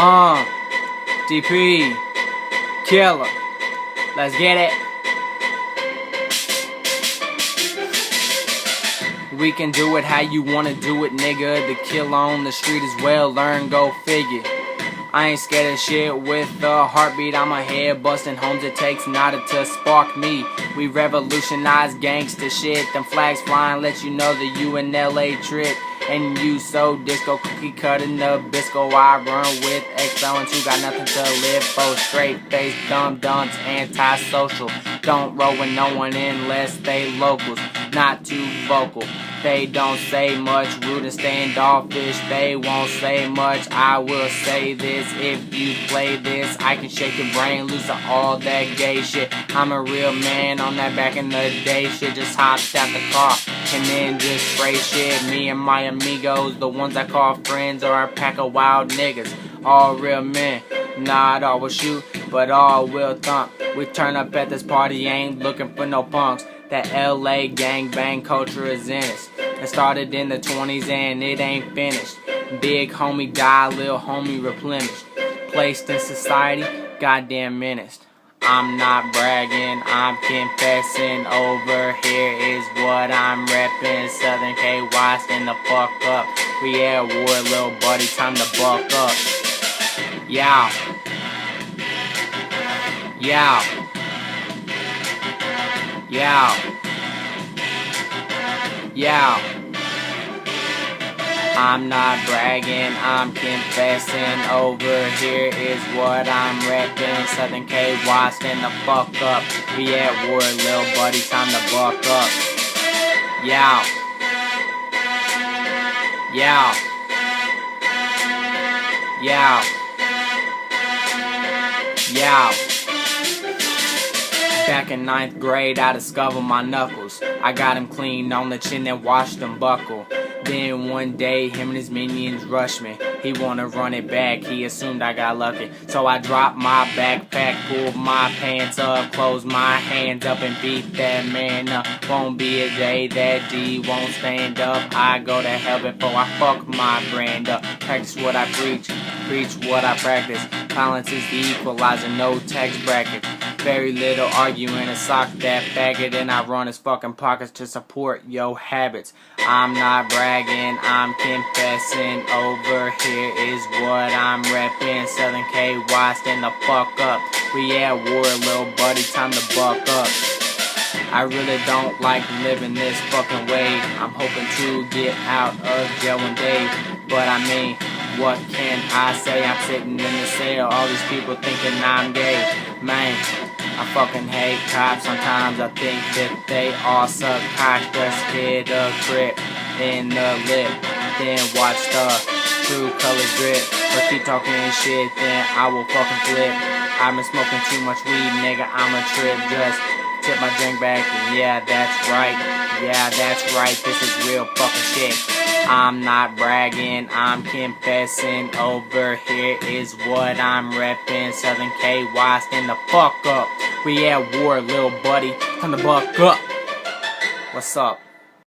Uh, DP, Killer, let's get it. We can do it how you wanna do it, nigga. The killer on the street as well, learn, go figure. I ain't scared of shit with a heartbeat on my head, busting homes it takes nada to spark me. We revolutionize gangsta shit, them flags flying let you know that you in LA trip. And you so disco, cookie cutting Nabisco. I run with excellence, who got nothing to live for. Straight face, dumb dunce, antisocial. Don't roll with no one unless they locals, not too vocal. They don't say much, rude and standoffish. They won't say much, I will say this. If you play this, I can shake your brain loose of all that gay shit. I'm a real man on that back in the day shit. Just hopped out the car and then just spray shit. Me and my amigos, the ones I call friends, are a pack of wild niggas. All real men, not all will shoot, but all will thump. We turn up at this party, ain't looking for no punks. That LA gangbang culture is in us. It started in the 20s and it ain't finished. Big homie died, little homie replenished. Placed in society, goddamn menaced. I'm not bragging, I'm confessing. Over here is what I'm reppin'. Southern KY, stand the fuck up. We at war, little buddy, time to buck up. Yow. Yow. Yow. Yow. I'm not bragging, I'm confessing. Over here is what I'm reppin'. Southern KY, stand the fuck up. We at war, little buddy, time to buck up. Yow. Yow. Yow. Yow. Back in 9th grade, I discovered my knuckles. I got him clean on the chin and watched him buckle. Then one day, him and his minions rushed me. He wanna run it back, he assumed I got lucky. So I dropped my backpack, pulled my pants up, closed my hands up and beat that man up. Won't be a day that D won't stand up. I go to hell before I fuck my brand up. Practice what I preach what I practice. Balance is the equalizer, no tax bracket. Very little arguing, and sock that faggot, and I run his fucking pockets to support yo habits. I'm not bragging, I'm confessing. Over here is what I'm reppin'. Southern KY, stand the fuck up. We at war, little buddy, time to buck up. I really don't like living this fucking way. I'm hoping to get out of jail one day, but I mean, what can I say? I'm sitting in the cell, all these people thinking I'm gay. Man, I fucking hate cops. Sometimes I think that they all suck cock. Just hit a grip in the lip, then watch the true colors drip. But keep talking shit, then I will fucking flip. I've been smoking too much weed, nigga, I'm a trip. Just tip my drink back, and yeah, that's right. Yeah, that's right, this is real fucking shit. I'm not bragging, I'm confessing. Over here is what I'm reppin'. Southern KY, stand the fuck up. We at war, little buddy, time to buck up. What's up?